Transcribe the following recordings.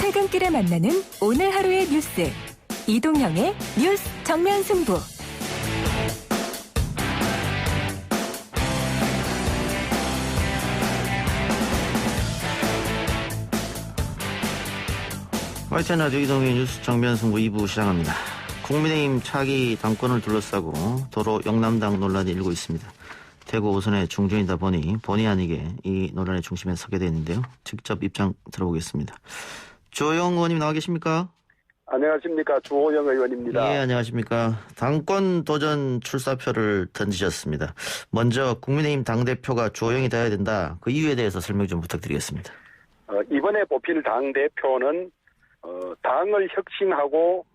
퇴근길에 만나는 오늘 하루의 뉴스. 이동형의 뉴스 정면 승부. YTN 라디오 이동형의 뉴스 정면 승부 2부 시작합니다. 국민의힘 차기 당권을 둘러싸고 도로 영남당 논란이 일고 있습니다. 대구 오선의 중진이다 보니 본의 아니게 이 논란의 중심에 서게 되는데요. 직접 입장 들어보겠습니다. 주호영 의원님 나와 계십니까? 안녕하십니까. 주호영 의원입니다. 예, 안녕하십니까. 당권 도전 출사표를 던지셨습니다. 먼저 국민의힘 당대표가 주호영이 돼야 된다. 그 이유에 대해서 설명 좀 부탁드리겠습니다. 이번에 뽑힐 당대표는 당을 혁신하고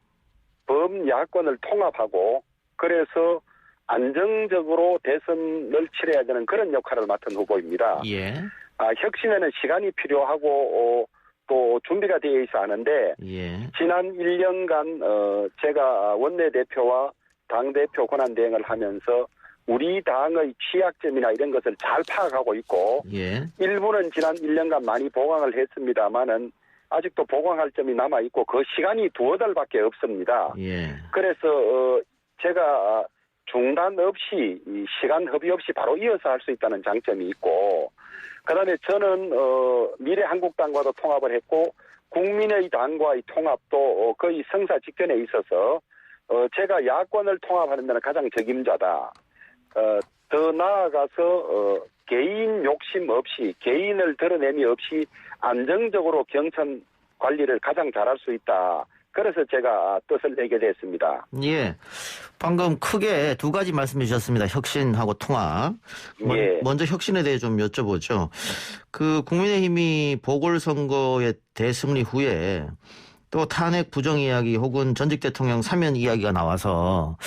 범야권을 통합하고 그래서 안정적으로 대선을 치러야 되는 그런 역할을 맡은 후보입니다. 예. 혁신에는 시간이 필요하고 또 준비가 되어 있어 하는데 예. 지난 1년간 제가 원내대표와 당대표 권한대행을 하면서 우리 당의 취약점이나 이런 것을 잘 파악하고 있고 예. 일부는 지난 1년간 많이 보강을 했습니다만은 아직도 보강할 점이 남아있고 그 시간이 두어 달밖에 없습니다. 예. 그래서 제가 중단 없이 시간 허비 없이 바로 이어서 할 수 있다는 장점이 있고 그다음에 저는 미래한국당과도 통합을 했고 국민의당과의 통합도 거의 성사 직전에 있어서 제가 야권을 통합하는 데는 가장 적임자다. 더 나아가서 개인 욕심 없이 개인을 드러냄이 없이 안정적으로 경선 관리를 가장 잘할 수 있다. 그래서 제가 뜻을 내게 됐습니다. 예. 방금 크게 두 가지 말씀해 주셨습니다. 혁신하고 통합. 예. 먼저 혁신에 대해 좀 여쭤보죠. 그 국민의힘이 보궐선거의 대승리 후에 또 탄핵 부정 이야기 혹은 전직 대통령 사면 이야기가 나와서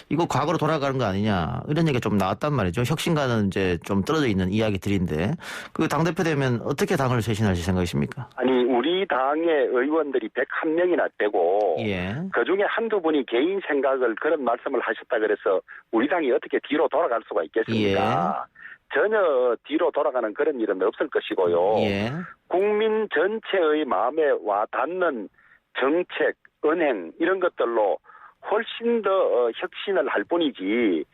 이거 과거로 돌아가는 거 아니냐 이런 얘기가 좀 나왔단 말이죠. 혁신과는 이제 좀 떨어져 있는 이야기들인데 그 당대표 되면 어떻게 당을 쇄신하실 생각이십니까? 아니 우리 당의 의원들이 101명이나 되고 예. 그중에 한두 분이 개인 생각을 그런 말씀을 하셨다 그래서 우리 당이 어떻게 뒤로 돌아갈 수가 있겠습니까? 예. 전혀 뒤로 돌아가는 그런 일은 없을 것이고요. 예. 국민 전체의 마음에 와 닿는 정책, 은행 이런 것들로 훨씬 더 혁신을 할 뿐이지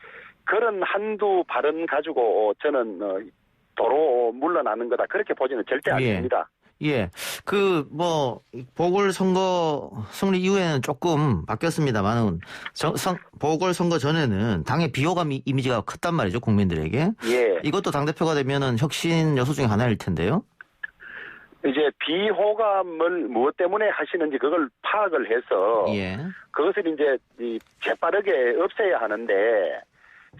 그런 한두 발언 가지고 저는 도로 물러나는 거다 그렇게 보지는 절대 않습니다. 예. 보궐선거 승리 이후에는 조금 바뀌었습니다만은, 보궐선거 전에는 당의 비호감 이미지가 컸단 말이죠, 국민들에게. 예. 이것도 당대표가 되면은 혁신 요소 중에 하나일 텐데요. 이제 비호감을 무엇 때문에 하시는지 그걸 파악을 해서. 예. 그것을 이제 재빠르게 없애야 하는데,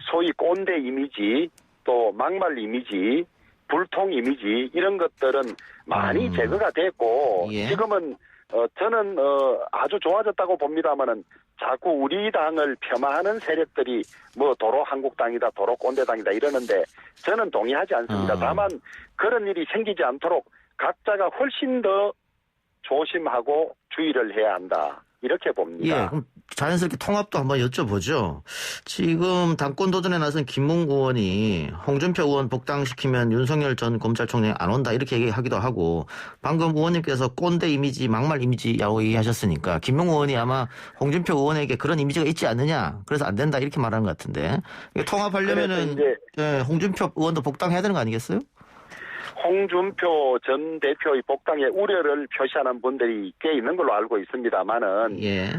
소위 꼰대 이미지, 또 막말 이미지, 불통 이미지 이런 것들은 많이 제거가 됐고 예. 지금은 저는 아주 좋아졌다고 봅니다만은 자꾸 우리 당을 폄하하는 세력들이 뭐 도로 한국당이다 도로 꼰대당이다 이러는데 저는 동의하지 않습니다. 다만 그런 일이 생기지 않도록 각자가 훨씬 더 조심하고 주의를 해야 한다. 이렇게 봅니다. 예, 그럼 자연스럽게 통합도 한번 여쭤보죠. 지금 당권 도전에 나선 김웅 의원이 홍준표 의원 복당시키면 윤석열 전 검찰총장이 안 온다 이렇게 얘기하기도 하고 방금 의원님께서 꼰대 이미지, 막말 이미지라고 얘기하셨으니까 김웅 의원이 아마 홍준표 의원에게 그런 이미지가 있지 않느냐 그래서 안 된다 이렇게 말하는 것 같은데 통합하려면은 예, 홍준표 의원도 복당해야 되는 거 아니겠어요? 홍준표 전 대표의 복당에 우려를 표시하는 분들이 꽤 있는 걸로 알고 있습니다만은 예.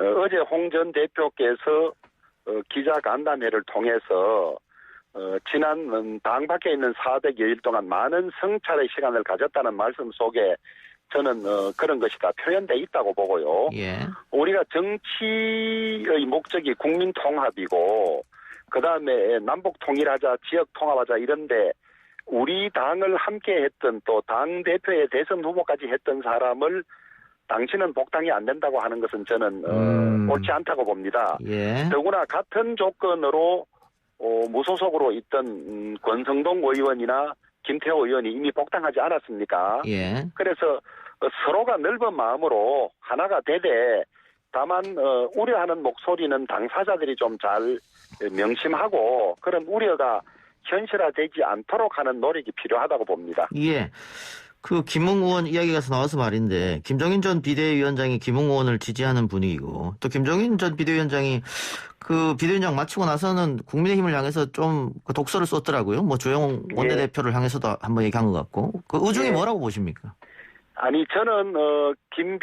어제 홍 전 대표께서 기자 간담회를 통해서 지난 당 밖에 있는 400여일 동안 많은 성찰의 시간을 가졌다는 말씀 속에 저는 그런 것이 다 표현돼 있다고 보고요. 예. 우리가 정치의 목적이 국민 통합이고 그다음에 남북 통일하자, 지역 통합하자 이런데 우리 당을 함께 했던 또 당대표의 대선 후보까지 했던 사람을 당신은 복당이 안 된다고 하는 것은 저는 옳지 않다고 봅니다. 예. 더구나 같은 조건으로 무소속으로 있던 권성동 의원이나 김태호 의원이 이미 복당하지 않았습니까? 예. 그래서 서로가 넓은 마음으로 하나가 되되 다만 우려하는 목소리는 당사자들이 좀 잘 명심하고 그런 우려가 현실화되지 않도록 하는 노력이 필요하다고 봅니다. 예. 그 김웅 의원 이야기가 나와서 말인데 김종인 전 비대위원장이 김웅 의원을 지지하는 분위기고 또 김종인 전 비대위원장이 그 비대위원장 마치고 나서는 국민의힘을 향해서 좀 독서를 썼더라고요. 뭐 주영 원내대표를 향해서도 한번 얘기한 것 같고 그 의중이 뭐라고 보십니까? 아니 저는 김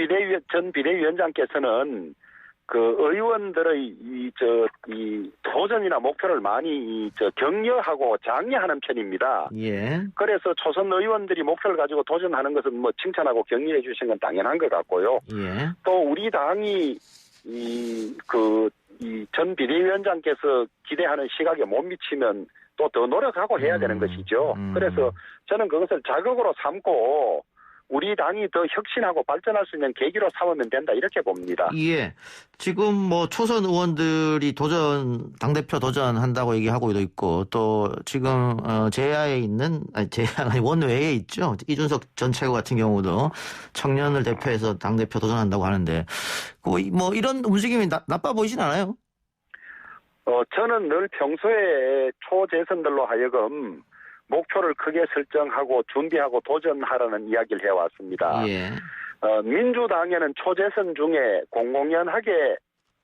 전 비대위원장께서는 그 의원들의 이 도전이나 목표를 많이 격려하고 장려하는 편입니다. 예. 그래서 초선 의원들이 목표를 가지고 도전하는 것은 뭐 칭찬하고 격려해 주시는 건 당연한 것 같고요. 예. 또 우리 당이 이 전 비대위원장께서 기대하는 시각에 못 미치면 또 더 노력하고 해야 되는 것이죠. 그래서 저는 그것을 자극으로 삼고 우리 당이 더 혁신하고 발전할 수 있는 계기로 삼으면 된다 이렇게 봅니다. 예. 지금 뭐 초선 의원들이 당대표 도전한다고 얘기하고도 있고 또 지금 제야에 있는 제야가 아니 원외에 있죠. 이준석 전 최고 같은 경우도 청년을 대표해서 당대표 도전한다고 하는데 뭐 이런 움직임이 나빠 보이진 않아요? 저는 늘 평소에 초재선들로 하여금 목표를 크게 설정하고 준비하고 도전하라는 이야기를 해왔습니다. 예. 민주당에는 초재선 중에 공공연하게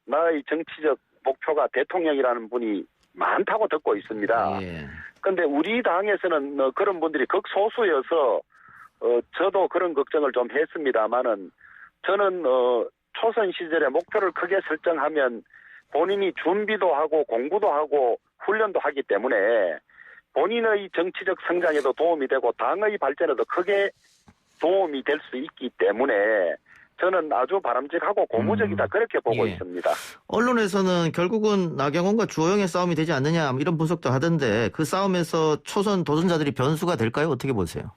나의 정치적 목표가 대통령이라는 분이 많다고 듣고 있습니다. 그런데 우리 당에서는 그런 분들이 극소수여서 저도 그런 걱정을 좀 했습니다만은 저는 초선 시절에 목표를 크게 설정하면 본인이 준비도 하고 공부도 하고 훈련도 하기 때문에 본인의 정치적 성장에도 도움이 되고 당의 발전에도 크게 도움이 될 수 있기 때문에 저는 아주 바람직하고 고무적이다 그렇게 보고 있습니다. 언론에서는 결국은 나경원과 주호영의 싸움이 되지 않느냐 이런 분석도 하던데 그 싸움에서 초선 도전자들이 변수가 될까요? 어떻게 보세요?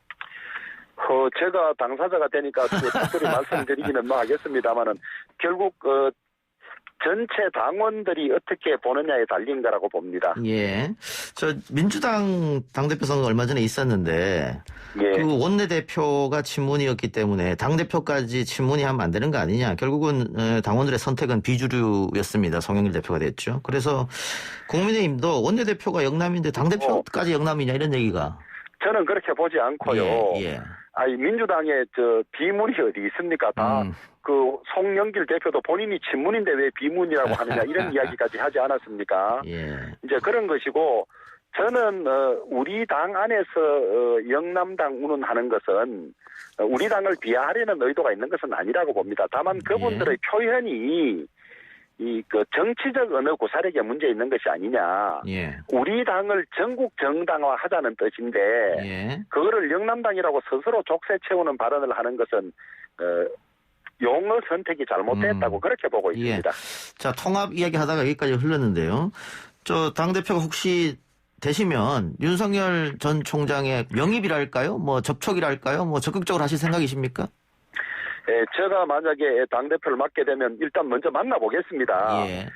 제가 당사자가 되니까 특별히 말씀드리기는 뭐 하겠습니다만은 결국 전체 당원들이 어떻게 보느냐에 달린 거라고 봅니다. 예. 저 민주당 당대표 선거 얼마 전에 있었는데 예. 그 원내대표가 친문이었기 때문에 당대표까지 친문이 하면 안 되는 거 아니냐. 결국은 당원들의 선택은 비주류였습니다. 송영길 대표가 됐죠. 그래서 국민의힘도 원내대표가 영남인데 당대표까지 영남이냐 이런 얘기가. 저는 그렇게 보지 않고요. 예. 아니 민주당에 비문이 어디 있습니까? 다 그 송영길 대표도 본인이 친문인데 왜 비문이라고 하느냐 이런 이야기까지 하지 않았습니까? 예. 이제 그런 것이고 저는 우리 당 안에서 영남당 운운하는 것은 우리 당을 비하하려는 의도가 있는 것은 아니라고 봅니다. 다만 그분들의 표현이 그 정치적 언어 구사력에 문제 있는 것이 아니냐. 예. 우리 당을 전국 정당화 하자는 뜻인데 예. 그거를 영남당이라고 스스로 족쇄 채우는 발언을 하는 것은 용어 선택이 잘못됐다고 그렇게 보고 있습니다. 자, 통합 이야기 하다가 여기까지 흘렀는데요. 저 당대표가 혹시 되시면 윤석열 전 총장의 명입이랄까요? 뭐 접촉이랄까요? 뭐 적극적으로 하실 생각이십니까? 예, 제가 만약에 당대표를 맡게 되면 일단 먼저 만나보겠습니다. 예.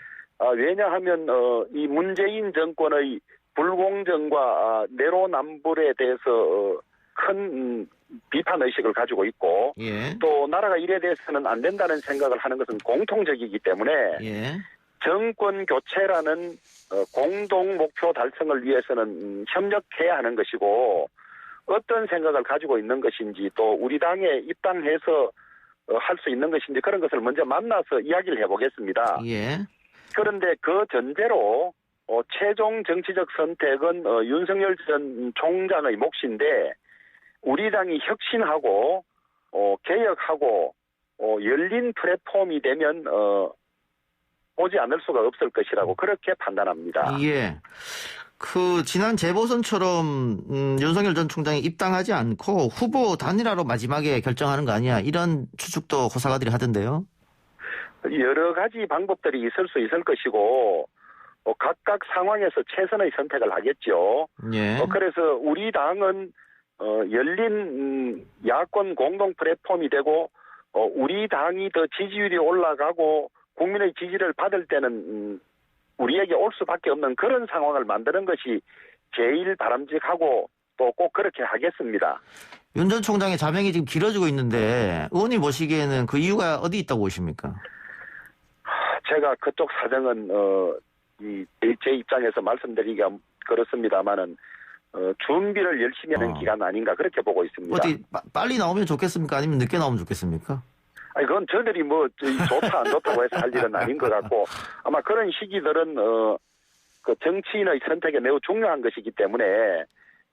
왜냐하면 이 문재인 정권의 불공정과 내로남불에 대해서 큰 비판 의식을 가지고 있고 예. 또 나라가 이래 대해서는 안 된다는 생각을 하는 것은 공통적이기 때문에 예. 정권 교체라는 공동 목표 달성을 위해서는 협력해야 하는 것이고 어떤 생각을 가지고 있는 것인지 또 우리 당에 입당해서 할 수 있는 것인지 그런 것을 먼저 만나서 이야기를 해보겠습니다. 예. 그런데 그 전제로 최종 정치적 선택은 윤석열 전 총장의 몫인데 우리 당이 혁신하고 개혁하고 열린 플랫폼이 되면 오지 않을 수가 없을 것이라고 그렇게 판단합니다. 예. 그 지난 재보선처럼 윤석열 전 총장이 입당하지 않고 후보 단일화로 마지막에 결정하는 거 아니야 이런 추측도 호사가들이 하던데요. 여러 가지 방법들이 있을 수 있을 것이고 각각 상황에서 최선의 선택을 하겠죠. 예. 그래서 우리 당은 열린 야권 공동 플랫폼이 되고 우리 당이 더 지지율이 올라가고 국민의 지지를 받을 때는 우리에게 올 수밖에 없는 그런 상황을 만드는 것이 제일 바람직하고 또 꼭 그렇게 하겠습니다. 윤 전 총장의 자명이 지금 길어지고 있는데 의원님 보시기에는 그 이유가 어디 있다고 보십니까? 제가 그쪽 사정은 제 입장에서 말씀드리기가 그렇습니다만은 준비를 열심히 하는 기간 아닌가 그렇게 보고 있습니다. 어디 빨리 나오면 좋겠습니까? 아니면 늦게 나오면 좋겠습니까? 아니, 그건 저들이 좋다 안 좋다고 해서 할 일은 아닌 것 같고 아마 그런 시기들은 그 정치인의 선택에 매우 중요한 것이기 때문에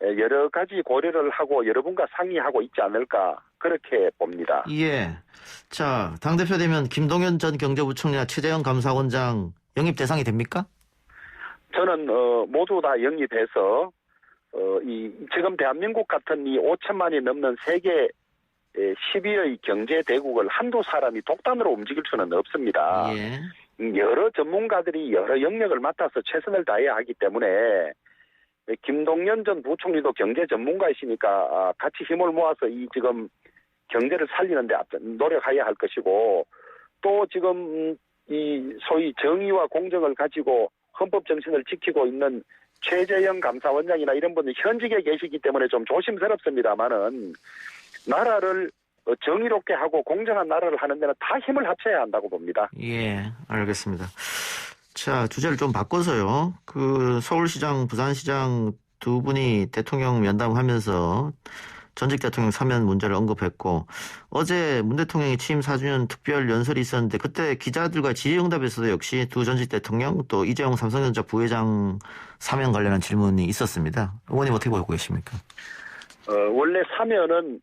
여러 가지 고려를 하고 여러분과 상의하고 있지 않을까 그렇게 봅니다. 예. 자, 당대표 되면 김동연 전 경제부총리나 최재형 감사원장 영입 대상이 됩니까? 저는 모두 다 영입해서 지금 대한민국 같은 이 5천만이 넘는 세계 12의 경제 대국을 한두 사람이 독단으로 움직일 수는 없습니다. 예. 여러 전문가들이 여러 영역을 맡아서 최선을 다해야 하기 때문에 김동연 전 부총리도 경제 전문가이시니까 같이 힘을 모아서 이 지금 경제를 살리는 데 노력해야 할 것이고 또 지금 이 소위 정의와 공정을 가지고 헌법 정신을 지키고 있는 최재형 감사원장이나 이런 분들 현직에 계시기 때문에 좀 조심스럽습니다만은 나라를 정의롭게 하고 공정한 나라를 하는 데는 다 힘을 합쳐야 한다고 봅니다. 예, 알겠습니다. 자, 주제를 좀 바꿔서요. 그 서울시장, 부산시장 두 분이 대통령 면담하면서 전직 대통령 사면 문제를 언급했고 어제 문 대통령이 취임 4주년 특별 연설이 있었는데 그때 기자들과 질의응답에서도 역시 두 전직 대통령 또 이재용 삼성전자 부회장 사면 관련한 질문이 있었습니다. 의원님 어떻게 보고 계십니까? 원래 사면은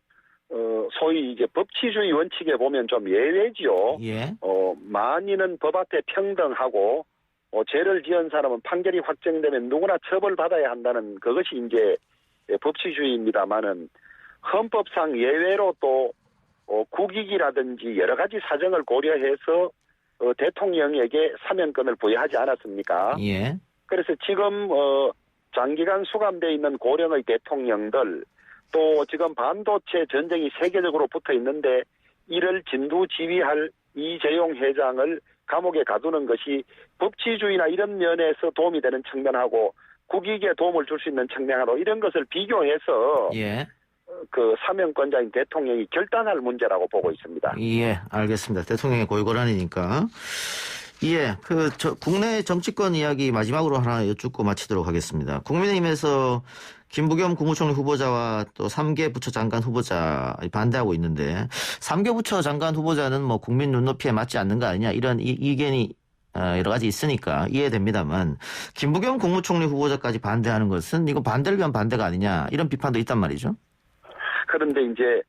소위 이제 법치주의 원칙에 보면 좀 예외지요. 예. 만인은 법 앞에 평등하고 죄를 지은 사람은 판결이 확정되면 누구나 처벌받아야 한다는 그것이 이제 법치주의입니다만은 헌법상 예외로 또 국익이라든지 여러 가지 사정을 고려해서 대통령에게 사면권을 부여하지 않았습니까? 예. 그래서 지금 장기간 수감돼 있는 고령의 대통령들 또 지금 반도체 전쟁이 세계적으로 붙어 있는데 이를 진두지휘할 이재용 회장을 감옥에 가두는 것이 법치주의나 이런 면에서 도움이 되는 측면하고 국익에 도움을 줄 수 있는 측면하고 이런 것을 비교해서 예. 그 사면권자인 대통령이 결단할 문제라고 보고 있습니다. 예, 알겠습니다. 대통령의 고유 권한이니까. 예, 국내 정치권 이야기 마지막으로 하나 여쭙고 마치도록 하겠습니다. 국민의힘에서 김부겸 국무총리 후보자와 또 3개 부처 장관 후보자 반대하고 있는데 3개 부처 장관 후보자는 뭐 국민 눈높이에 맞지 않는 거 아니냐 이런 이견이 여러 가지 있으니까 이해됩니다만 김부겸 국무총리 후보자까지 반대하는 것은 이거 반대를 위한 반대가 아니냐 이런 비판도 있단 말이죠. 그런데 이제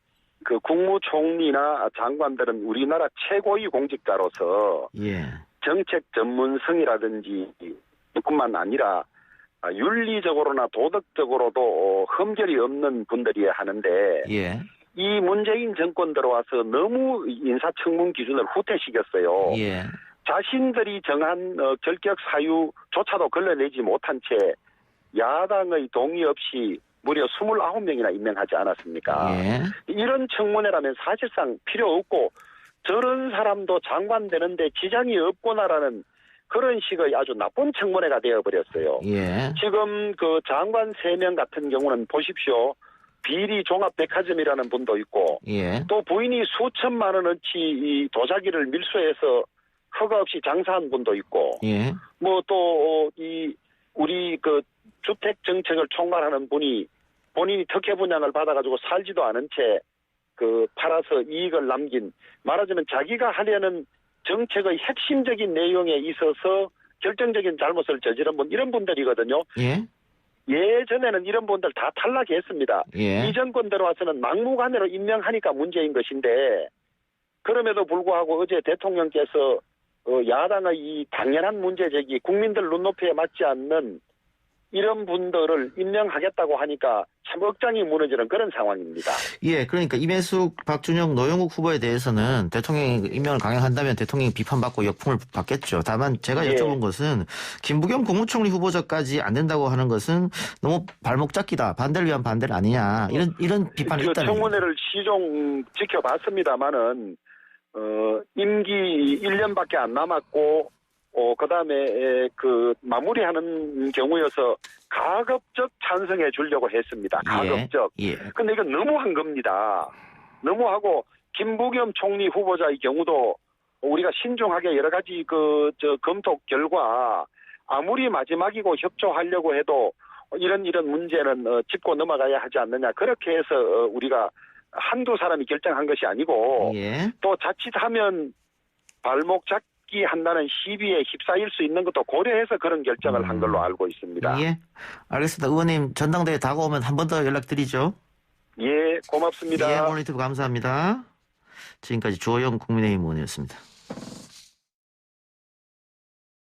그 국무총리나 장관들은 우리나라 최고위 공직자로서 예. 정책 전문성이라든지 뿐만 아니라 윤리적으로나 도덕적으로도 흠결이 없는 분들이어야 하는데 예. 이 문재인 정권 들어와서 너무 인사청문 기준을 후퇴시켰어요. 예. 자신들이 정한 결격 사유조차도 걸러내지 못한 채 야당의 동의 없이 무려 29명이나 임명하지 않았습니까? 예. 이런 청문회라면 사실상 필요 없고 저런 사람도 장관 되는데 지장이 없구나라는 그런 식의 아주 나쁜 청문회가 되어버렸어요. 예. 지금 그 장관 3명 같은 경우는 보십시오. 비리 종합백화점이라는 분도 있고 예. 또 부인이 수천만 원어치 이 도자기를 밀수해서 허가 없이 장사한 분도 있고 예. 뭐 또 우리 그 주택 정책을 총괄하는 분이 본인이 특혜 분양을 받아가지고 살지도 않은 채 그 팔아서 이익을 남긴 말하자면 자기가 하려는 정책의 핵심적인 내용에 있어서 결정적인 잘못을 저지른 분 이런 분들이거든요. 예. 예전에는 이런 분들 다 탈락했습니다. 예. 이 정권 들어와서는 막무가내로 임명하니까 문제인 것인데 그럼에도 불구하고 어제 대통령께서 야당의 이 당연한 문제 제기 국민들 눈높이에 맞지 않는 이런 분들을 임명하겠다고 하니까 참 억장이 무너지는 그런 상황입니다. 예, 그러니까 임혜숙, 박준영, 노영욱 후보에 대해서는 대통령이 임명을 강행한다면 대통령이 비판받고 역풍을 받겠죠. 다만 제가 여쭤본 것은 김부겸 국무총리 후보자까지 안 된다고 하는 것은 너무 발목 잡기다. 반대를 위한 반대를 아니냐. 이런 비판이 있다는 청문회를 시종 지켜봤습니다마는 임기 1년밖에 안 남았고 그다음에 그 마무리하는 경우여서 가급적 찬성해 주려고 했습니다. 가급적. 예. 근데 이건 너무한 겁니다. 너무하고 김부겸 총리 후보자의 경우도 우리가 신중하게 여러 가지 검토 결과 아무리 마지막이고 협조하려고 해도 이런 문제는 짚고 넘어가야 하지 않느냐. 그렇게 해서 우리가 한두 사람이 결정한 것이 아니고 예. 또 자칫하면 발목 잡기 한다는 시비에 휩싸일 수 있는 것도 고려해서 그런 결정을 한 걸로 알고 있습니다. 예. 알겠습니다. 의원님 전당대회 다가오면 한 번 더 연락드리죠. 예, 고맙습니다. 예, 오늘 인터뷰 감사합니다. 지금까지 주호영 국민의힘 의원이었습니다.